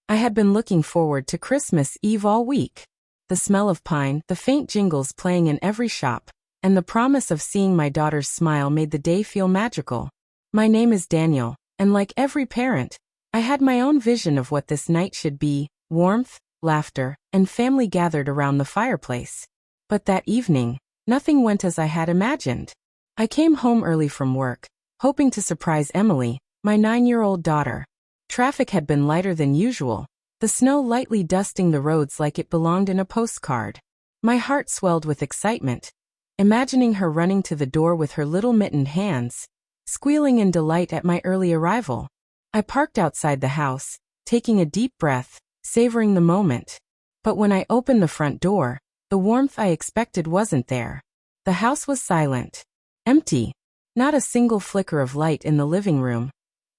I had been looking forward to Christmas Eve all week. The smell of pine, the faint jingles playing in every shop, and the promise of seeing my daughter's smile made the day feel magical. My name is Daniel, and like every parent, I had my own vision of what this night should be: warmth, laughter, and family gathered around the fireplace. But that evening, nothing went as I had imagined. I came home early from work, hoping to surprise Emily, my 9-year-old daughter. Traffic had been lighter than usual, the snow lightly dusting the roads like it belonged in a postcard. My heart swelled with excitement, imagining her running to the door with her little mittened hands, squealing in delight at my early arrival. I parked outside the house, taking a deep breath, savoring the moment. But when I opened the front door, the warmth I expected wasn't there. The house was silent. Empty. Not a single flicker of light in the living room.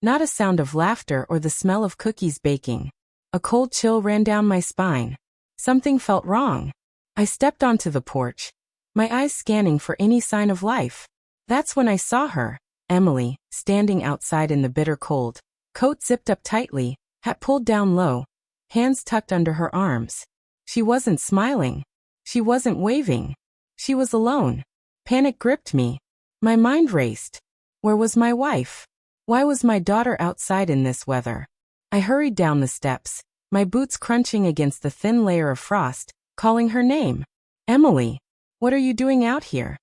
Not a sound of laughter or the smell of cookies baking. A cold chill ran down my spine. Something felt wrong. I stepped onto the porch, my eyes scanning for any sign of life. That's when I saw her, Emily, standing outside in the bitter cold, coat zipped up tightly, hat pulled down low, hands tucked under her arms. She wasn't smiling. She wasn't waving. She was alone. Panic gripped me. My mind raced. Where was my wife? Why was my daughter outside in this weather? I hurried down the steps, my boots crunching against the thin layer of frost, calling her name. Emily, what are you doing out here?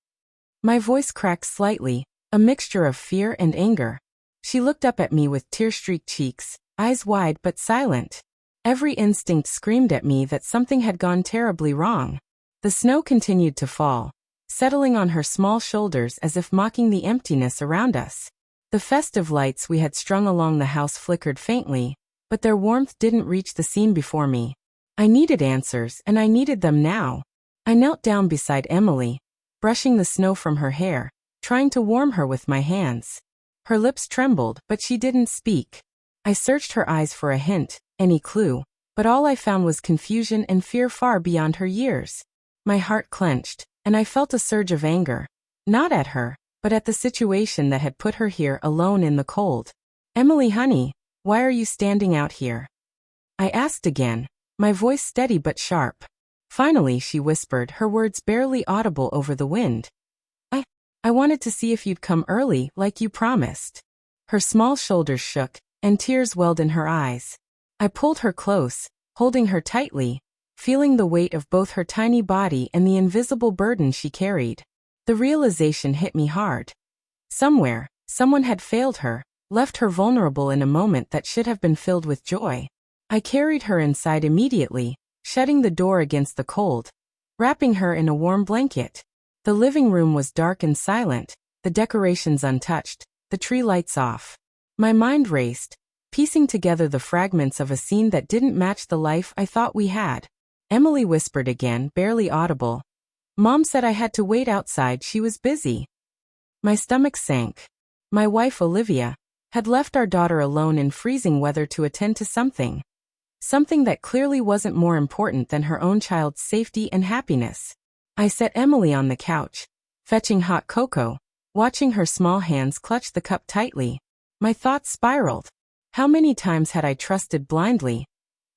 My voice cracked slightly, a mixture of fear and anger. She looked up at me with tear-streaked cheeks, eyes wide but silent. Every instinct screamed at me that something had gone terribly wrong. The snow continued to fall, settling on her small shoulders as if mocking the emptiness around us. The festive lights we had strung along the house flickered faintly, but their warmth didn't reach the scene before me. I needed answers, and I needed them now. I knelt down beside Emily, brushing the snow from her hair, trying to warm her with my hands. Her lips trembled, but she didn't speak. I searched her eyes for a hint, any clue, but all I found was confusion and fear far beyond her years. My heart clenched, and I felt a surge of anger. Not at her, but at the situation that had put her here alone in the cold. Emily, honey, why are you standing out here? I asked again, my voice steady but sharp. Finally she whispered, her words barely audible over the wind. I wanted to see if you'd come early like you promised. Her small shoulders shook, and tears welled in her eyes. I pulled her close, holding her tightly, feeling the weight of both her tiny body and the invisible burden she carried. The realization hit me hard. Somewhere, someone had failed her, left her vulnerable in a moment that should have been filled with joy. I carried her inside immediately, shutting the door against the cold, wrapping her in a warm blanket. The living room was dark and silent, the decorations untouched, the tree lights off. My mind raced, piecing together the fragments of a scene that didn't match the life I thought we had. Emily whispered again, barely audible. Mom said I had to wait outside, she was busy. My stomach sank. My wife, Olivia, had left our daughter alone in freezing weather to attend to something. Something that clearly wasn't more important than her own child's safety and happiness. I set Emily on the couch, fetching hot cocoa, watching her small hands clutch the cup tightly. My thoughts spiraled. How many times had I trusted blindly,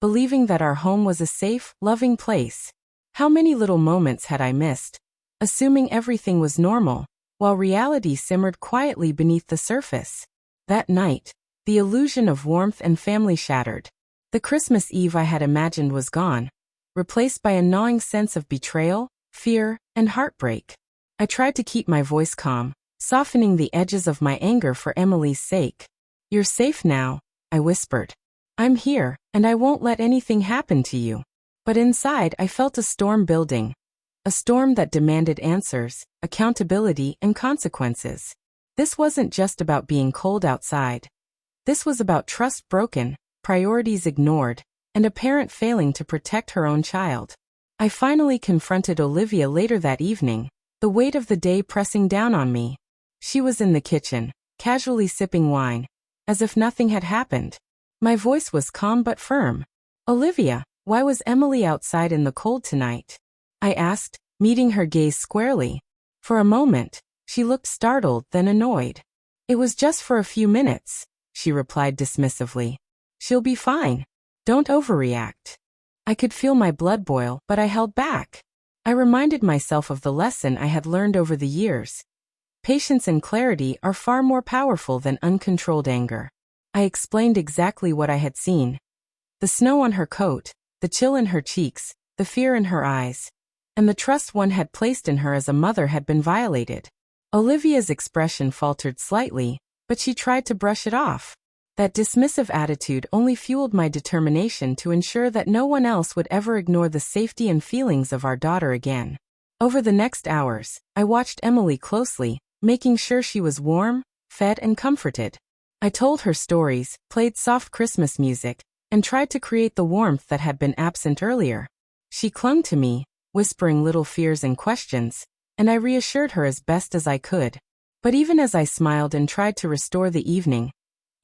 believing that our home was a safe, loving place? How many little moments had I missed, assuming everything was normal, while reality simmered quietly beneath the surface? That night, the illusion of warmth and family shattered. The Christmas Eve I had imagined was gone, replaced by a gnawing sense of betrayal, fear, and heartbreak. I tried to keep my voice calm, softening the edges of my anger for Emily's sake. You're safe now, I whispered. I'm here, and I won't let anything happen to you. But inside I felt a storm building. A storm that demanded answers, accountability, and consequences. This wasn't just about being cold outside. This was about trust broken, priorities ignored, and a parent failing to protect her own child. I finally confronted Olivia later that evening, the weight of the day pressing down on me. She was in the kitchen, casually sipping wine, as if nothing had happened. My voice was calm but firm. Olivia, why was Emily outside in the cold tonight? I asked, meeting her gaze squarely. For a moment, she looked startled, then annoyed. It was just for a few minutes, she replied dismissively. She'll be fine. Don't overreact. I could feel my blood boil, but I held back. I reminded myself of the lesson I had learned over the years. Patience and clarity are far more powerful than uncontrolled anger. I explained exactly what I had seen. The snow on her coat, the chill in her cheeks, the fear in her eyes, and the trust one had placed in her as a mother had been violated. Olivia's expression faltered slightly, but she tried to brush it off. That dismissive attitude only fueled my determination to ensure that no one else would ever ignore the safety and feelings of our daughter again. Over the next hours, I watched Emily closely, making sure she was warm, fed, and comforted. I told her stories, played soft Christmas music, and tried to create the warmth that had been absent earlier. She clung to me, whispering little fears and questions, and I reassured her as best as I could. But even as I smiled and tried to restore the evening,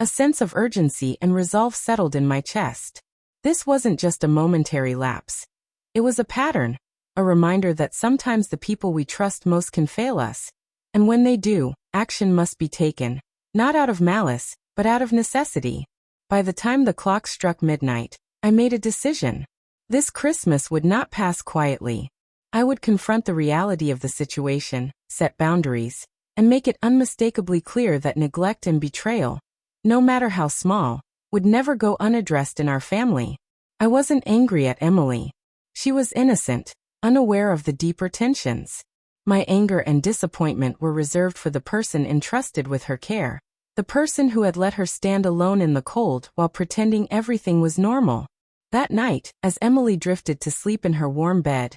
a sense of urgency and resolve settled in my chest. This wasn't just a momentary lapse. It was a pattern, a reminder that sometimes the people we trust most can fail us, and when they do, action must be taken, not out of malice, but out of necessity. By the time the clock struck midnight, I made a decision. This Christmas would not pass quietly. I would confront the reality of the situation, set boundaries, and make it unmistakably clear that neglect and betrayal, no matter how small, would never go unaddressed in our family. I wasn't angry at Emily. She was innocent, unaware of the deeper tensions. My anger and disappointment were reserved for the person entrusted with her care, the person who had let her stand alone in the cold while pretending everything was normal. That night, as Emily drifted to sleep in her warm bed,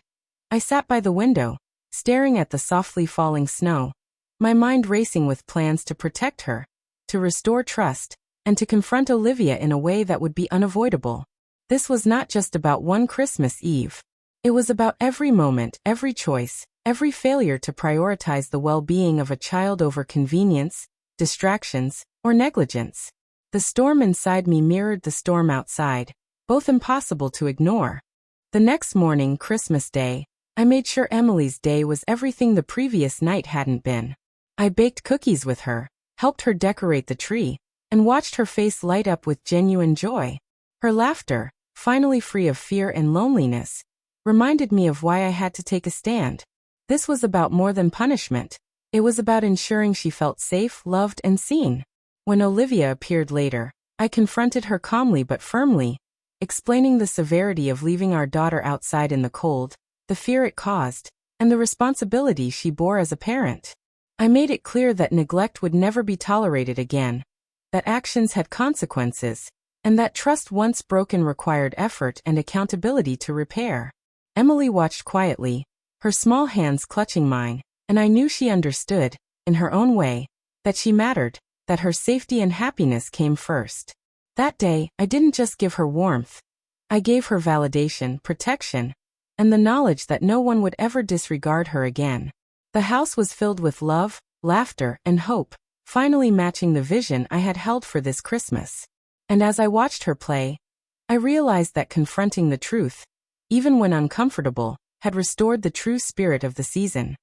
I sat by the window, staring at the softly falling snow, my mind racing with plans to protect her, to restore trust, and to confront Olivia in a way that would be unavoidable. This was not just about one Christmas Eve. It was about every moment, every choice, every failure to prioritize the well-being of a child over convenience, distractions, or negligence. The storm inside me mirrored the storm outside, both impossible to ignore. The next morning, Christmas Day, I made sure Emily's day was everything the previous night hadn't been. I baked cookies with her, helped her decorate the tree, and watched her face light up with genuine joy. Her laughter, finally free of fear and loneliness, reminded me of why I had to take a stand. This was about more than punishment. It was about ensuring she felt safe, loved, and seen. When Olivia appeared later, I confronted her calmly but firmly, explaining the severity of leaving our daughter outside in the cold, the fear it caused, and the responsibility she bore as a parent. I made it clear that neglect would never be tolerated again, that actions had consequences, and that trust once broken required effort and accountability to repair. Emily watched quietly, her small hands clutching mine, and I knew she understood, in her own way, that she mattered, that her safety and happiness came first. That day, I didn't just give her warmth. I gave her validation, protection, and the knowledge that no one would ever disregard her again. The house was filled with love, laughter, and hope, finally matching the vision I had held for this Christmas. And as I watched her play, I realized that confronting the truth, even when uncomfortable, had restored the true spirit of the season.